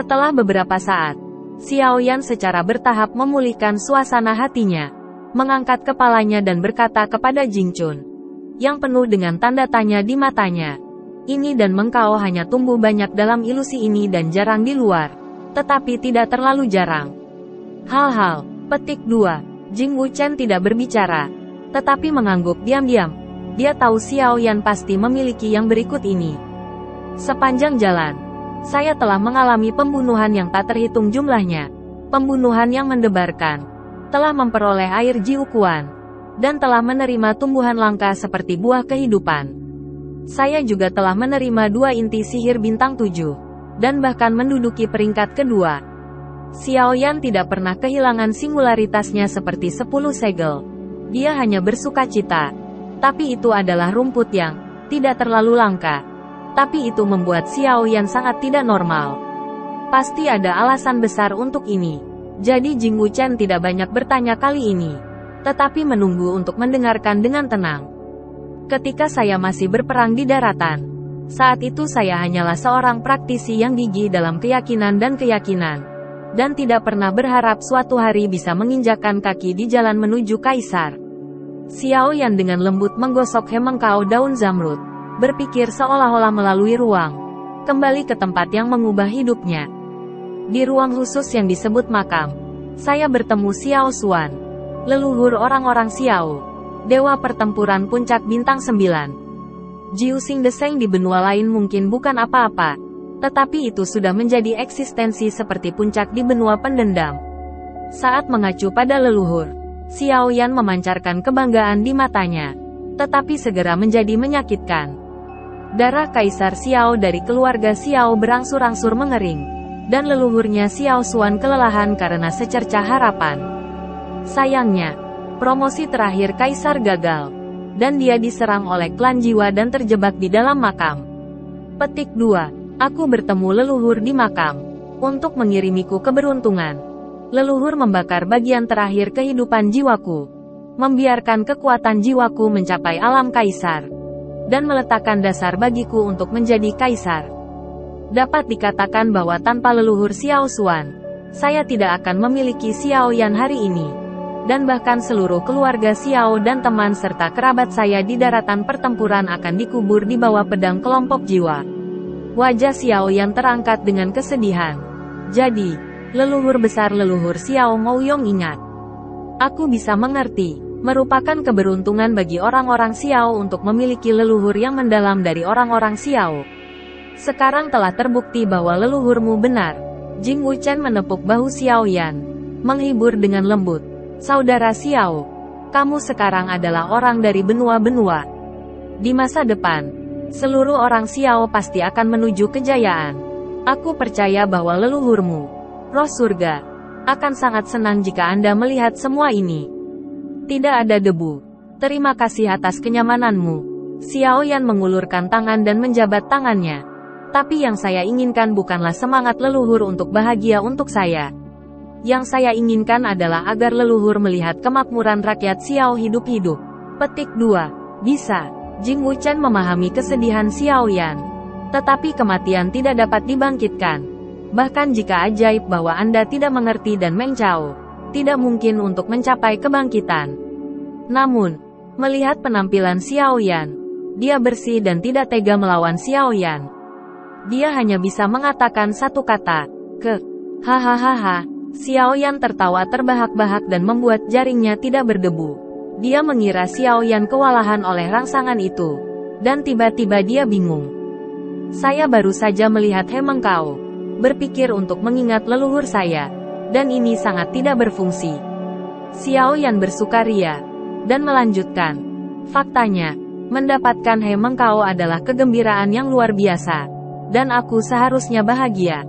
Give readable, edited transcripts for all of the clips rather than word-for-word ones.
Setelah beberapa saat, Xiaoyan secara bertahap memulihkan suasana hatinya, mengangkat kepalanya dan berkata kepada Jingchun, yang penuh dengan tanda tanya di matanya. Ini dan Mengkao hanya tumbuh banyak dalam ilusi ini dan jarang di luar, tetapi tidak terlalu jarang. Hal-hal, petik 2, Jing Wuchen tidak berbicara, tetapi mengangguk diam-diam. Dia tahu Xiaoyan pasti memiliki yang berikut ini. Sepanjang jalan, saya telah mengalami pembunuhan yang tak terhitung jumlahnya, pembunuhan yang mendebarkan, telah memperoleh air jiukuan, dan telah menerima tumbuhan langka seperti buah kehidupan. Saya juga telah menerima 2 inti sihir bintang 7, dan bahkan menduduki peringkat kedua. Xiaoyan tidak pernah kehilangan singularitasnya seperti 10 segel. Dia hanya bersukacita. Tapi itu adalah rumput yang tidak terlalu langka. Tapi itu membuat Xiaoyan sangat tidak normal. Pasti ada alasan besar untuk ini. Jadi Jing Wuchen tidak banyak bertanya kali ini, tetapi menunggu untuk mendengarkan dengan tenang. Ketika saya masih berperang di daratan, saat itu saya hanyalah seorang praktisi yang gigih dalam keyakinan dan tidak pernah berharap suatu hari bisa menginjakkan kaki di jalan menuju kaisar. Xiaoyan dengan lembut menggosok Mengkao daun zamrud, berpikir seolah-olah melalui ruang, kembali ke tempat yang mengubah hidupnya. Di ruang khusus yang disebut makam, saya bertemu Xiao Xuan, leluhur orang-orang Xiao, dewa pertempuran puncak bintang 9. Jiu Xing Deseng di benua lain mungkin bukan apa-apa, tetapi itu sudah menjadi eksistensi seperti puncak di benua pendendam. Saat mengacu pada leluhur, Xiaoyan memancarkan kebanggaan di matanya, tetapi segera menjadi menyakitkan. Darah Kaisar Xiao dari keluarga Xiao berangsur-angsur mengering, dan leluhurnya Xiao Xuan kelelahan karena secercah harapan. Sayangnya, promosi terakhir Kaisar gagal, dan dia diserang oleh klan jiwa dan terjebak di dalam makam. Petik 2. Aku bertemu leluhur di makam, untuk mengirimiku keberuntungan. Leluhur membakar bagian terakhir kehidupan jiwaku, membiarkan kekuatan jiwaku mencapai alam kaisar, dan meletakkan dasar bagiku untuk menjadi kaisar. Dapat dikatakan bahwa tanpa leluhur Xiao Xuan, saya tidak akan memiliki Xiaoyan hari ini, dan bahkan seluruh keluarga Xiao dan teman serta kerabat saya di daratan pertempuran akan dikubur di bawah pedang kelompok jiwa. Wajah Xiaoyan terangkat dengan kesedihan. Jadi, leluhur besar leluhur Xiao Mouyong ingat. Aku bisa mengerti. Merupakan keberuntungan bagi orang-orang Xiao untuk memiliki leluhur yang mendalam dari orang-orang Xiao. Sekarang telah terbukti bahwa leluhurmu benar. Jing Wuchen menepuk bahu Xiaoyan, menghibur dengan lembut. Saudara Xiao, kamu sekarang adalah orang dari benua-benua. Di masa depan, seluruh orang Xiao pasti akan menuju kejayaan. Aku percaya bahwa leluhurmu, roh surga, akan sangat senang jika Anda melihat semua ini. Tidak ada debu. Terima kasih atas kenyamananmu. Xiaoyan mengulurkan tangan dan menjabat tangannya. Tapi yang saya inginkan bukanlah semangat leluhur untuk bahagia untuk saya. Yang saya inginkan adalah agar leluhur melihat kemakmuran rakyat Xiao hidup-hidup. Petik 2. Bisa. Jing Wuchen memahami kesedihan Xiaoyan. Tetapi kematian tidak dapat dibangkitkan. Bahkan jika ajaib bahwa Anda tidak mengerti dan Meng Chao tidak mungkin untuk mencapai kebangkitan. Namun, melihat penampilan Xiaoyan, dia bersih dan tidak tega melawan Xiaoyan. Dia hanya bisa mengatakan satu kata, hahaha. Xiaoyan tertawa terbahak-bahak dan membuat jaringnya tidak berdebu. Dia mengira Xiao Yan kewalahan oleh rangsangan itu. Dan tiba-tiba dia bingung. Saya baru saja melihat He Mengkao. Berpikir untuk mengingat leluhur saya. Dan ini sangat tidak berfungsi. Xiao Yan bersukaria. Dan melanjutkan. Faktanya, mendapatkan He Mengkao adalah kegembiraan yang luar biasa. Dan aku seharusnya bahagia.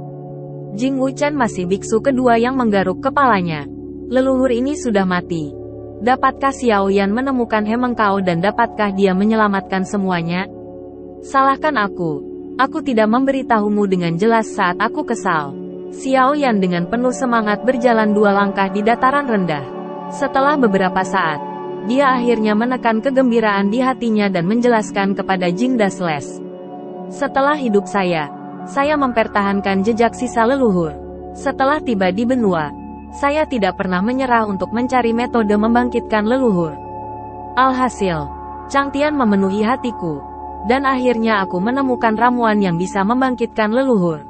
Jing Wuchen masih biksu kedua yang menggaruk kepalanya. Leluhur ini sudah mati. Dapatkah Xiao Yan menemukan He Mengkao dan dapatkah dia menyelamatkan semuanya? Salahkan aku. Aku tidak memberitahumu dengan jelas saat aku kesal. Xiao Yan dengan penuh semangat berjalan 2 langkah di dataran rendah. Setelah beberapa saat, dia akhirnya menekan kegembiraan di hatinya dan menjelaskan kepada Jing Dasles. Setelah hidup saya mempertahankan jejak sisa leluhur. Setelah tiba di benua, saya tidak pernah menyerah untuk mencari metode membangkitkan leluhur. Alhasil, Changtian memenuhi hatiku. Dan akhirnya aku menemukan ramuan yang bisa membangkitkan leluhur.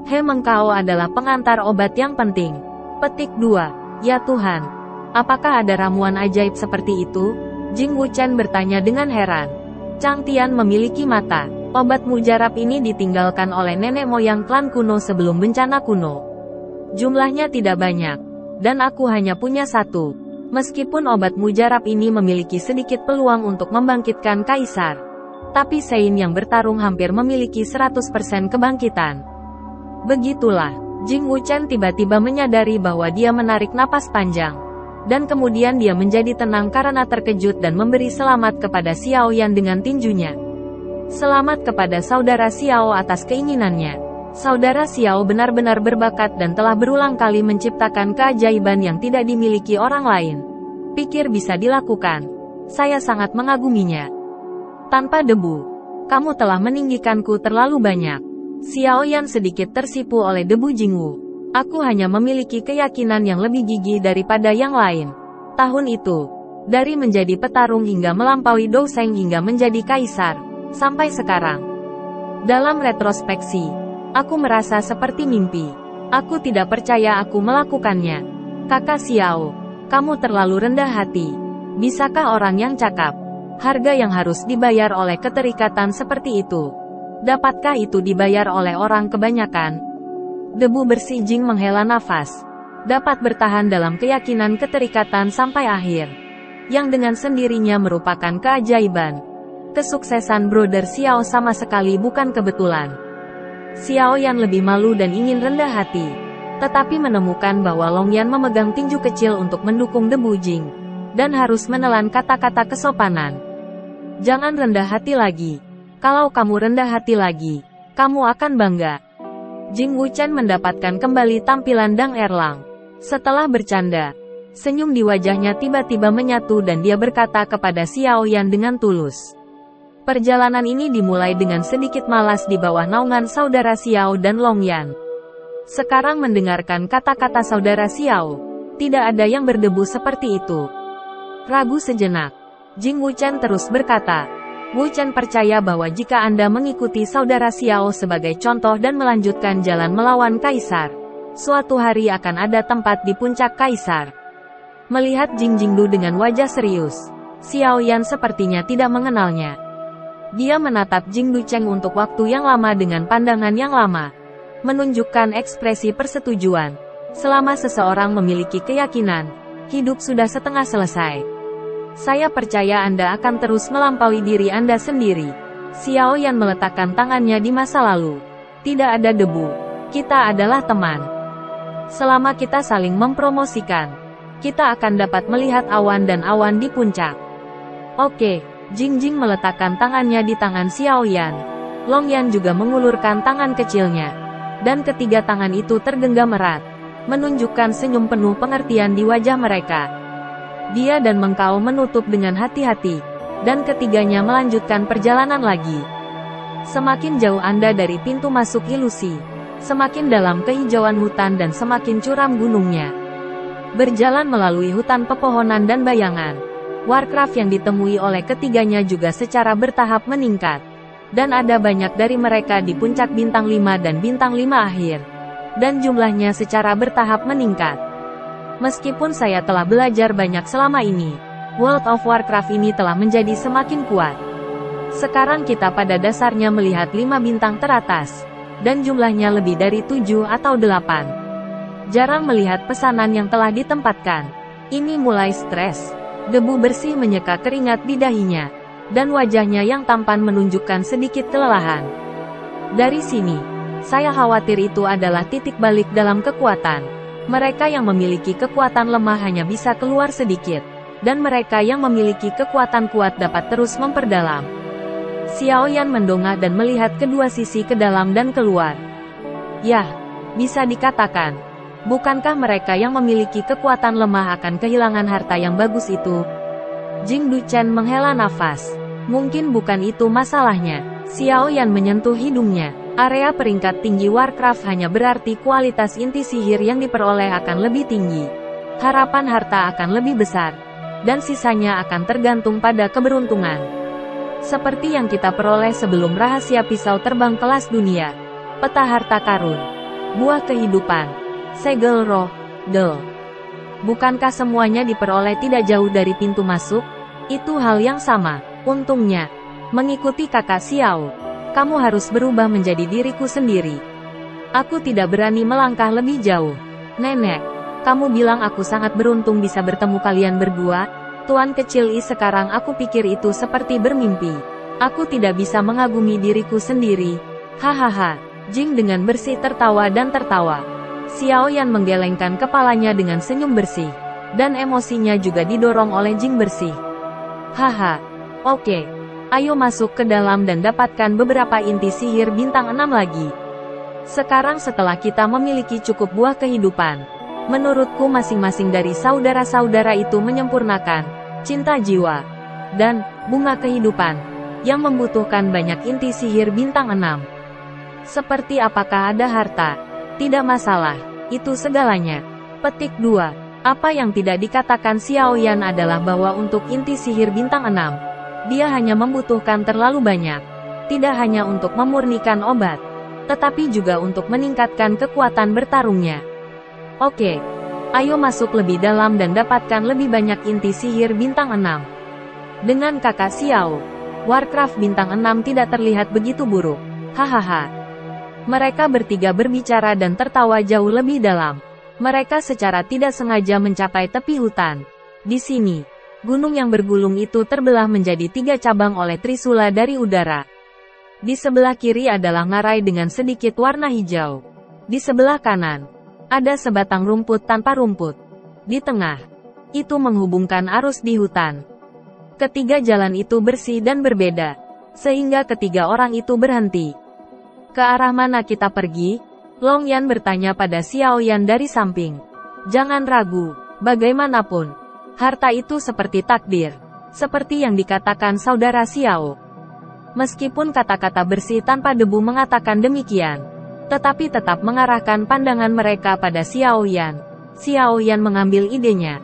He Mengkao adalah pengantar obat yang penting. Petik 2. Ya Tuhan. Apakah ada ramuan ajaib seperti itu? Jing Wuchen bertanya dengan heran. Changtian memiliki mata. Obat mujarab ini ditinggalkan oleh nenek moyang klan kuno sebelum bencana kuno. Jumlahnya tidak banyak. Dan aku hanya punya 1. Meskipun obat mujarab ini memiliki sedikit peluang untuk membangkitkan kaisar. Tapi Sein yang bertarung hampir memiliki 100% kebangkitan. Begitulah, Jing Wuchen tiba-tiba menyadari bahwa dia menarik napas panjang. Dan kemudian dia menjadi tenang karena terkejut dan memberi selamat kepada Xiao Yan dengan tinjunya. Selamat kepada saudara Xiao atas keinginannya. Saudara Xiao benar-benar berbakat dan telah berulang kali menciptakan keajaiban yang tidak dimiliki orang lain. Pikir bisa dilakukan. Saya sangat mengaguminya. Tanpa debu, kamu telah meninggikanku terlalu banyak. Xiao Yan sedikit tersipu oleh debu Jingwu. Aku hanya memiliki keyakinan yang lebih gigih daripada yang lain. Tahun itu, dari menjadi petarung hingga melampaui Dou Sheng hingga menjadi kaisar, sampai sekarang. Dalam retrospeksi, aku merasa seperti mimpi. Aku tidak percaya aku melakukannya. Kakak Xiao, kamu terlalu rendah hati. Bisakah orang yang cakap? Harga yang harus dibayar oleh keterikatan seperti itu. Dapatkah itu dibayar oleh orang kebanyakan? Debu bersih Jing menghela nafas. Dapat bertahan dalam keyakinan keterikatan sampai akhir. Yang dengan sendirinya merupakan keajaiban. Kesuksesan Brother Xiao sama sekali bukan kebetulan. Xiao Yan lebih malu dan ingin rendah hati. Tetapi menemukan bahwa Long Yan memegang tinju kecil untuk mendukung debu Jing. Dan harus menelan kata-kata kesopanan. Jangan rendah hati lagi. Kalau kamu rendah hati lagi, kamu akan bangga. Jing Wuchen mendapatkan kembali tampilan Dang Erlang. Setelah bercanda, senyum di wajahnya tiba-tiba menyatu dan dia berkata kepada Xiao Yan dengan tulus. Perjalanan ini dimulai dengan sedikit malas di bawah naungan saudara Xiao dan Long Yan. Sekarang mendengarkan kata-kata saudara Xiao, tidak ada yang berdebu seperti itu. Ragu sejenak, Jing Wuchen terus berkata, Wuchen percaya bahwa jika Anda mengikuti saudara Xiao sebagai contoh dan melanjutkan jalan melawan kaisar, suatu hari akan ada tempat di puncak kaisar. Melihat Jing Jingdu dengan wajah serius, Xiao Yan sepertinya tidak mengenalnya. Dia menatap Jing Ducheng untuk waktu yang lama dengan pandangan yang lama, menunjukkan ekspresi persetujuan. Selama seseorang memiliki keyakinan, hidup sudah setengah selesai. Saya percaya Anda akan terus melampaui diri Anda sendiri. Xiao Yan meletakkan tangannya di masa lalu. Tidak ada debu. Kita adalah teman. Selama kita saling mempromosikan, kita akan dapat melihat awan dan awan di puncak. Oke, Jing Jing meletakkan tangannya di tangan Xiao Yan. Long Yan juga mengulurkan tangan kecilnya. Dan ketiga tangan itu tergenggam erat, menunjukkan senyum penuh pengertian di wajah mereka. Dia dan Mengkao menutup dengan hati-hati, dan ketiganya melanjutkan perjalanan lagi. Semakin jauh Anda dari pintu masuk ilusi, semakin dalam kehijauan hutan dan semakin curam gunungnya. Berjalan melalui hutan pepohonan dan bayangan, Warcraft yang ditemui oleh ketiganya juga secara bertahap meningkat. Dan ada banyak dari mereka di puncak bintang 5 dan bintang 5 akhir. Dan jumlahnya secara bertahap meningkat. Meskipun saya telah belajar banyak selama ini, World of Warcraft ini telah menjadi semakin kuat. Sekarang kita pada dasarnya melihat 5 bintang teratas, dan jumlahnya lebih dari 7 atau 8. Jarang melihat pesanan yang telah ditempatkan. Ini mulai stres. Debu bersih menyeka keringat di dahinya, dan wajahnya yang tampan menunjukkan sedikit kelelahan. Dari sini, saya khawatir itu adalah titik balik dalam kekuatan. Mereka yang memiliki kekuatan lemah hanya bisa keluar sedikit, dan mereka yang memiliki kekuatan kuat dapat terus memperdalam. Xiao Yan mendongak dan melihat kedua sisi ke dalam dan keluar. Yah, bisa dikatakan, bukankah mereka yang memiliki kekuatan lemah akan kehilangan harta yang bagus itu? Jing Duchen menghela nafas. Mungkin bukan itu masalahnya. Xiao Yan menyentuh hidungnya. Area peringkat tinggi Warcraft hanya berarti kualitas inti sihir yang diperoleh akan lebih tinggi. Harapan harta akan lebih besar, dan sisanya akan tergantung pada keberuntungan. Seperti yang kita peroleh sebelum rahasia pisau terbang kelas dunia, peta harta karun, buah kehidupan, segel roh, del. Bukankah semuanya diperoleh tidak jauh dari pintu masuk? Itu hal yang sama. Untungnya, mengikuti kakak Xiao, kamu harus berubah menjadi diriku sendiri. Aku tidak berani melangkah lebih jauh. Nenek, kamu bilang aku sangat beruntung bisa bertemu kalian berdua. Tuan kecil sekarang aku pikir itu seperti bermimpi. Aku tidak bisa mengagumi diriku sendiri. Hahaha. Jing dengan bersih tertawa dan tertawa. Xiao Yan menggelengkan kepalanya dengan senyum bersih, dan emosinya juga didorong oleh Jing bersih. Haha. Oke. Ayo masuk ke dalam dan dapatkan beberapa inti sihir bintang 6 lagi. Sekarang setelah kita memiliki cukup buah kehidupan, menurutku masing-masing dari saudara-saudara itu menyempurnakan cinta jiwa dan bunga kehidupan yang membutuhkan banyak inti sihir bintang 6. Seperti apakah ada harta? Tidak masalah, itu segalanya. Petik 2. Apa yang tidak dikatakan Xiao Yan adalah bahwa untuk inti sihir bintang 6, dia hanya membutuhkan terlalu banyak. Tidak hanya untuk memurnikan obat, tetapi juga untuk meningkatkan kekuatan bertarungnya. Oke, ayo masuk lebih dalam dan dapatkan lebih banyak inti sihir bintang 6. Dengan kakak Xiao, Warcraft bintang 6 tidak terlihat begitu buruk. Hahaha. Mereka bertiga berbicara dan tertawa jauh lebih dalam. Mereka secara tidak sengaja mencapai tepi hutan. Di sini, gunung yang bergulung itu terbelah menjadi 3 cabang oleh trisula dari udara. Di sebelah kiri adalah ngarai dengan sedikit warna hijau. Di sebelah kanan, ada sebatang rumput tanpa rumput. Di tengah, itu menghubungkan arus di hutan. Ketiga jalan itu bersih dan berbeda, sehingga ketiga orang itu berhenti. Ke arah mana kita pergi? Long Yan bertanya pada Xiao Yan dari samping. Jangan ragu, bagaimanapun, harta itu seperti takdir, seperti yang dikatakan saudara Xiao. Meskipun kata-kata bersih tanpa debu mengatakan demikian, tetapi tetap mengarahkan pandangan mereka pada Xiao Yan. Xiao Yan mengambil idenya.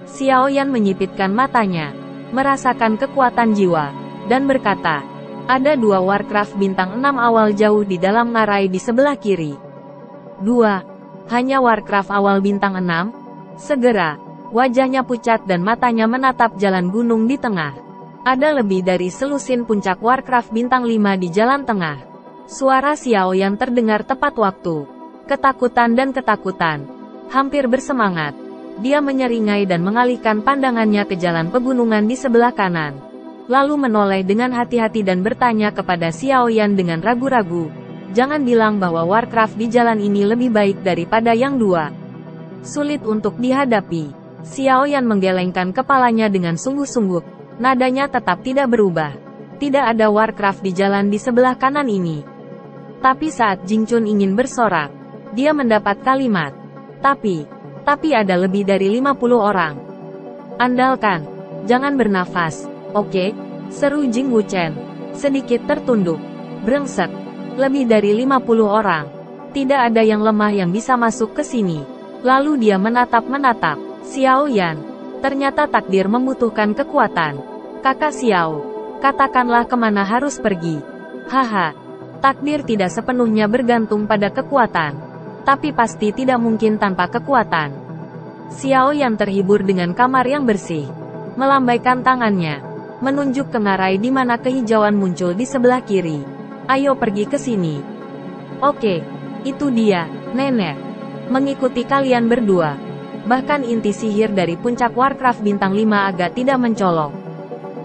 Xiao Yan menyipitkan matanya, merasakan kekuatan jiwa, dan berkata, ada 2 Warcraft bintang 6 awal jauh di dalam ngarai di sebelah kiri. 2. Hanya Warcraft awal bintang 6? Segera, wajahnya pucat dan matanya menatap jalan gunung di tengah. Ada lebih dari selusin puncak Warcraft bintang 5 di jalan tengah. Suara Xiao yang terdengar tepat waktu. Ketakutan dan ketakutan. Hampir bersemangat. Dia menyeringai dan mengalihkan pandangannya ke jalan pegunungan di sebelah kanan. Lalu menoleh dengan hati-hati dan bertanya kepada Xiao Yan dengan ragu-ragu. Jangan bilang bahwa Warcraft di jalan ini lebih baik daripada yang 2. Sulit untuk dihadapi. Xiao Yan menggelengkan kepalanya dengan sungguh-sungguh. Nadanya tetap tidak berubah. Tidak ada Warcraft di jalan di sebelah kanan ini. Tapi saat Jing Chun ingin bersorak, dia mendapat kalimat. Tapi ada lebih dari 50 orang. Andalkan. Jangan bernafas. Oke, seru Jing Wuchen. Sedikit tertunduk. Brengsek. Lebih dari 50 orang. Tidak ada yang lemah yang bisa masuk ke sini. Lalu dia menatap-menatap Xiao Yan. Ternyata takdir membutuhkan kekuatan. Kakak Xiao, katakanlah kemana harus pergi. Haha. Takdir tidak sepenuhnya bergantung pada kekuatan. Tapi pasti tidak mungkin tanpa kekuatan. Xiao Yan terhibur dengan kamar yang bersih. melambaikan tangannya, menunjuk ke ngarai di mana kehijauan muncul di sebelah kiri. Ayo pergi ke sini. Oke, itu dia, nenek. Mengikuti kalian berdua. Bahkan inti sihir dari puncak Warcraft bintang 5 agak tidak mencolok.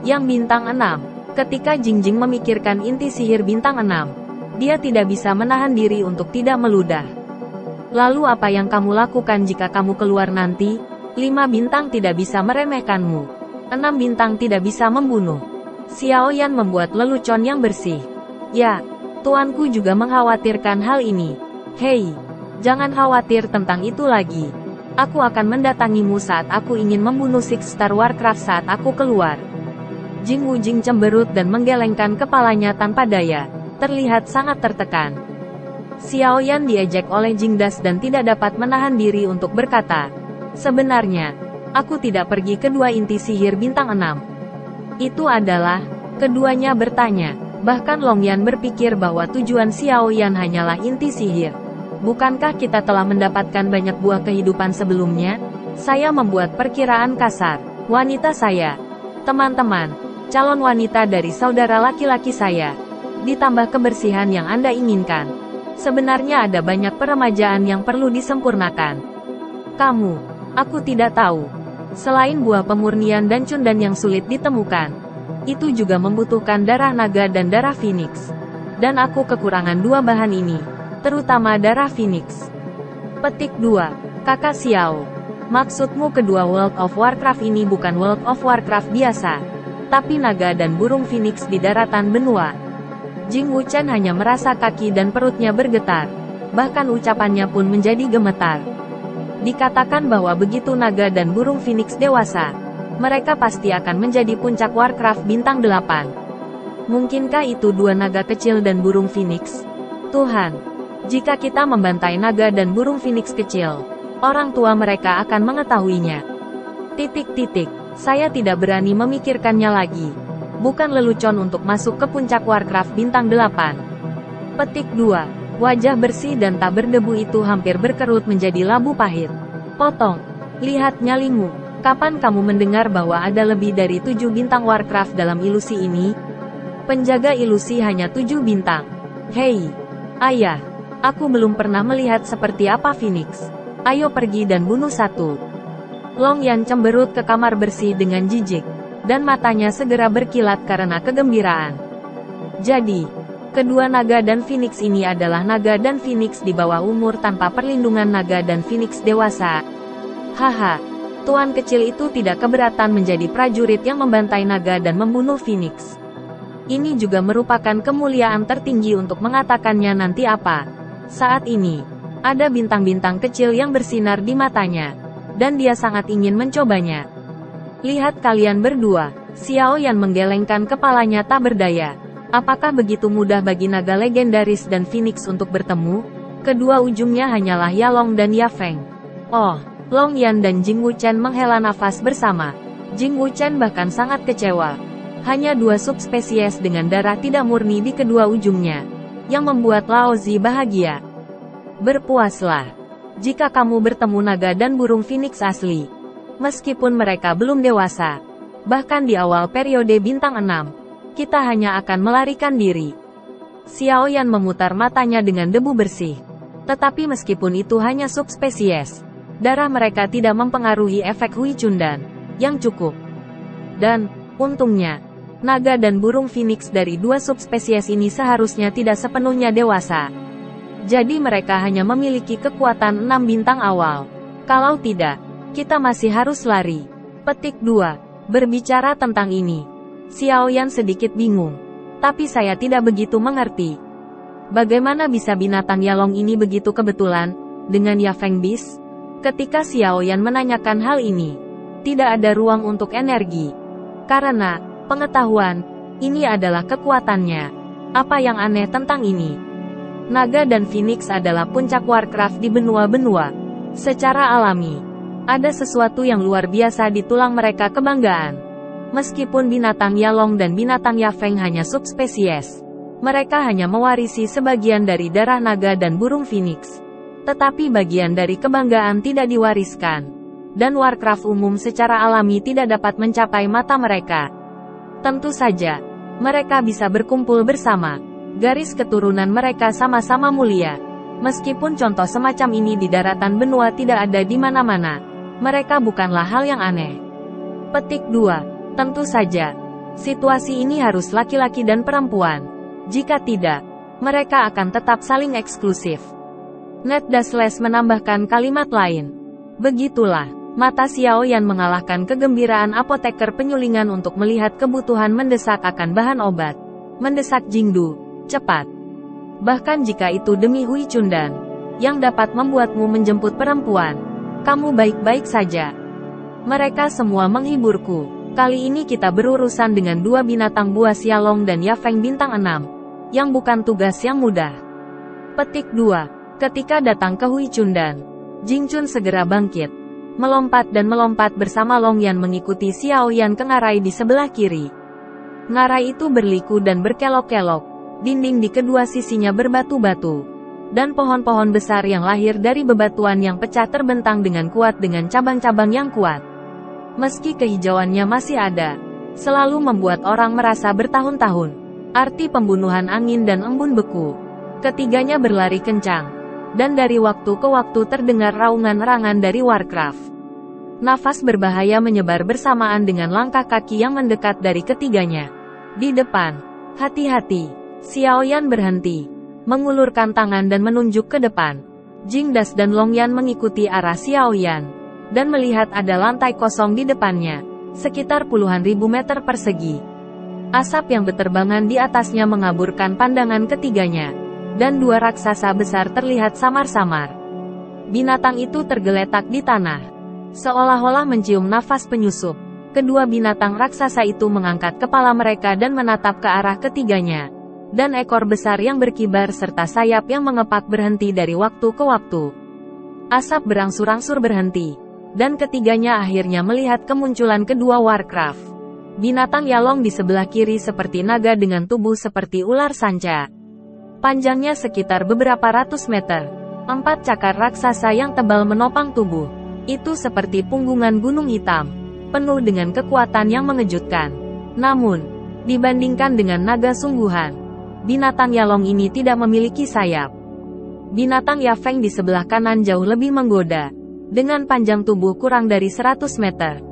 Yang bintang 6, ketika Jingjing memikirkan inti sihir bintang 6, dia tidak bisa menahan diri untuk tidak meludah. Lalu apa yang kamu lakukan jika kamu keluar nanti? 5 bintang tidak bisa meremehkanmu. 6 bintang tidak bisa membunuh. Xiaoyan membuat lelucon yang bersih. Ya, tuanku juga mengkhawatirkan hal ini. Hei, jangan khawatir tentang itu lagi. Aku akan mendatangimu saat aku ingin membunuh Six Star Warcraft saat aku keluar. Jing Wujing cemberut dan menggelengkan kepalanya tanpa daya, terlihat sangat tertekan. Xiaoyan diejek oleh Jingdas dan tidak dapat menahan diri untuk berkata, sebenarnya, aku tidak pergi ke dua inti sihir bintang 6. Itu adalah, keduanya bertanya. Bahkan Longyan berpikir bahwa tujuan Xiaoyan hanyalah inti sihir. Bukankah kita telah mendapatkan banyak buah kehidupan sebelumnya? Saya membuat perkiraan kasar. Wanita saya. Teman-teman, calon wanita dari saudara laki-laki saya. Ditambah kebersihan yang Anda inginkan. Sebenarnya ada banyak peremajaan yang perlu disempurnakan. Kamu, aku tidak tahu. Selain buah pemurnian dan cundan yang sulit ditemukan, itu juga membutuhkan darah naga dan darah phoenix. Dan aku kekurangan dua bahan ini, terutama darah phoenix. Petik 2. Kakak Xiao. Maksudmu kedua World of Warcraft ini bukan World of Warcraft biasa, tapi naga dan burung phoenix di daratan benua. Jing Wuchen hanya merasa kaki dan perutnya bergetar. Bahkan ucapannya pun menjadi gemetar. Dikatakan bahwa begitu naga dan burung phoenix dewasa, mereka pasti akan menjadi puncak Warcraft bintang 8. Mungkinkah itu dua naga kecil dan burung phoenix? Tuhan, jika kita membantai naga dan burung phoenix kecil, orang tua mereka akan mengetahuinya. Saya tidak berani memikirkannya lagi. Bukan lelucon untuk masuk ke puncak Warcraft bintang 8. Petik 2. Wajah bersih dan tak berdebu itu hampir berkerut menjadi labu pahit. Potong. Lihat nyalimu. Kapan kamu mendengar bahwa ada lebih dari 7 bintang Warcraft dalam ilusi ini? Penjaga ilusi hanya 7 bintang. Hei, ayah. Aku belum pernah melihat seperti apa Phoenix. Ayo pergi dan bunuh satu. Longyan cemberut ke kamar bersih dengan jijik, dan matanya segera berkilat karena kegembiraan. Jadi, kedua naga dan phoenix ini adalah naga dan phoenix di bawah umur tanpa perlindungan naga dan phoenix dewasa. Haha, tuan kecil itu tidak keberatan menjadi prajurit yang membantai naga dan membunuh phoenix. Ini juga merupakan kemuliaan tertinggi untuk mengatakannya nanti apa. Saat ini, ada bintang-bintang kecil yang bersinar di matanya, dan dia sangat ingin mencobanya. Lihat kalian berdua, Xiaoyan menggelengkan kepalanya tak berdaya. Apakah begitu mudah bagi naga legendaris dan phoenix untuk bertemu? Kedua ujungnya hanyalah Yalong dan Yafeng. Oh, Longyan dan Jing Wuchen menghela nafas bersama. Jing Wuchen bahkan sangat kecewa. Hanya dua subspesies dengan darah tidak murni di kedua ujungnya, yang membuat Laozi bahagia. Berpuaslah. Jika kamu bertemu naga dan burung phoenix asli, meskipun mereka belum dewasa, bahkan di awal periode bintang 6, kita hanya akan melarikan diri. Xiaoyan memutar matanya dengan debu bersih. Tetapi meskipun itu hanya subspesies, darah mereka tidak mempengaruhi efek Hui Cundan, yang cukup. Dan, untungnya, naga dan burung phoenix dari dua subspesies ini seharusnya tidak sepenuhnya dewasa. Jadi mereka hanya memiliki kekuatan 6 bintang awal. Kalau tidak, kita masih harus lari. Petik 2. Berbicara tentang ini, Xiaoyan sedikit bingung. Tapi saya tidak begitu mengerti. Bagaimana bisa binatang Yalong ini begitu kebetulan, dengan Yafeng Beast? Ketika Xiaoyan menanyakan hal ini, tidak ada ruang untuk energi. Karena, pengetahuan, ini adalah kekuatannya. Apa yang aneh tentang ini? Naga dan Phoenix adalah puncak Warcraft di benua-benua. Secara alami, ada sesuatu yang luar biasa di tulang mereka kebanggaan. Meskipun binatang Yalong dan binatang Yafeng hanya subspesies, mereka hanya mewarisi sebagian dari darah naga dan burung phoenix. Tetapi bagian dari kebanggaan tidak diwariskan. dan Warcraft umum secara alami tidak dapat mencapai mata mereka. Tentu saja, mereka bisa berkumpul bersama. Garis keturunan mereka sama-sama mulia. Meskipun contoh semacam ini di daratan benua tidak ada di mana-mana, mereka bukanlah hal yang aneh. Petik 2. Tentu saja, situasi ini harus laki-laki dan perempuan. Jika tidak, mereka akan tetap saling eksklusif. Ned Dasles menambahkan kalimat lain. Begitulah, mata Xiaoyan mengalahkan kegembiraan apoteker penyulingan untuk melihat kebutuhan mendesak akan bahan obat. Mendesak Jingdu, cepat. Bahkan jika itu demi Hui Chundan, yang dapat membuatmu menjemput perempuan, kamu baik-baik saja. Mereka semua menghiburku. Kali ini kita berurusan dengan dua binatang buas Yalong dan Yafeng bintang 6, yang bukan tugas yang mudah. Petik 2. Ketika datang ke Hui Chundan, Jingchun segera bangkit, melompat bersama Long Yan mengikuti Xiaoyan ke ngarai di sebelah kiri. Ngarai itu berliku dan berkelok-kelok, dinding di kedua sisinya berbatu-batu, dan pohon-pohon besar yang lahir dari bebatuan yang pecah terbentang dengan kuat dengan cabang-cabang yang kuat. Meski kehijauannya masih ada, selalu membuat orang merasa bertahun-tahun. Arti pembunuhan angin dan embun beku. Ketiganya berlari kencang. Dan dari waktu ke waktu terdengar raungan erangan dari Warcraft. Nafas berbahaya menyebar bersamaan dengan langkah kaki yang mendekat dari ketiganya. Di depan, hati-hati, Xiaoyan berhenti, mengulurkan tangan dan menunjuk ke depan. Jingdas dan Long Yan mengikuti arah Xiaoyan, dan melihat ada lantai kosong di depannya, sekitar puluhan ribu meter persegi. Asap yang berterbangan di atasnya mengaburkan pandangan ketiganya. Dan dua raksasa besar terlihat samar-samar. Binatang itu tergeletak di tanah, seolah-olah mencium nafas penyusup. Kedua binatang raksasa itu mengangkat kepala mereka dan menatap ke arah ketiganya. Dan ekor besar yang berkibar serta sayap yang mengepak berhenti dari waktu ke waktu. Asap berangsur-angsur berhenti, dan ketiganya akhirnya melihat kemunculan kedua Warcraft. Binatang Yalong di sebelah kiri seperti naga dengan tubuh seperti ular sanca. Panjangnya sekitar beberapa ratus meter. 4 cakar raksasa yang tebal menopang tubuh. Itu seperti punggungan gunung hitam, penuh dengan kekuatan yang mengejutkan. Namun, dibandingkan dengan naga sungguhan, binatang Yalong ini tidak memiliki sayap. Binatang Yafeng di sebelah kanan jauh lebih menggoda, dengan panjang tubuh kurang dari 100 meter.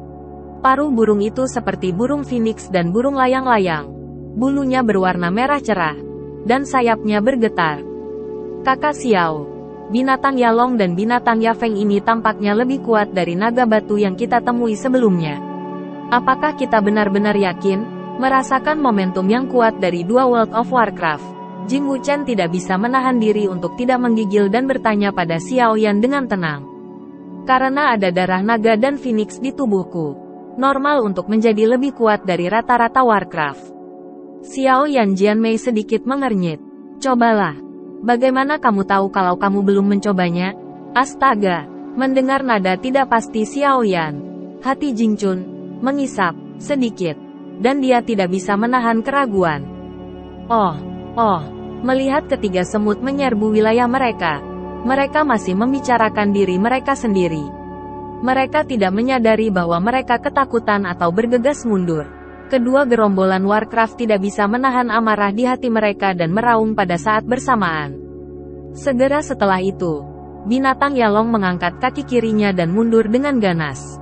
Paruh burung itu seperti burung phoenix dan burung layang-layang. Bulunya berwarna merah cerah, dan sayapnya bergetar. Kakak Xiao, binatang Yalong dan binatang Yafeng ini tampaknya lebih kuat dari naga batu yang kita temui sebelumnya. Apakah kita benar-benar yakin merasakan momentum yang kuat dari dua World of Warcraft? Jing Wuchen tidak bisa menahan diri untuk tidak menggigil dan bertanya pada Xiaoyan dengan tenang. Karena ada darah naga dan phoenix di tubuhku, normal untuk menjadi lebih kuat dari rata-rata Warcraft. Xiaoyan Jianmei sedikit mengernyit. Cobalah. Bagaimana kamu tahu kalau kamu belum mencobanya? Astaga. Mendengar nada tidak pasti Xiaoyan, hati Jingchun mengisap sedikit, dan dia tidak bisa menahan keraguan. Oh, melihat ketiga semut menyerbu wilayah mereka, mereka masih membicarakan diri mereka sendiri. Mereka tidak menyadari bahwa mereka ketakutan atau bergegas mundur. Kedua gerombolan Warcraft tidak bisa menahan amarah di hati mereka dan meraung pada saat bersamaan. Segera setelah itu, binatang Yalong mengangkat kaki kirinya dan mundur dengan ganas.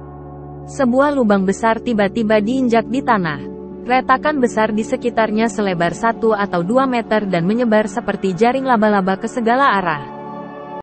Sebuah lubang besar tiba-tiba diinjak di tanah. Retakan besar di sekitarnya selebar 1 atau 2 meter dan menyebar seperti jaring laba-laba ke segala arah.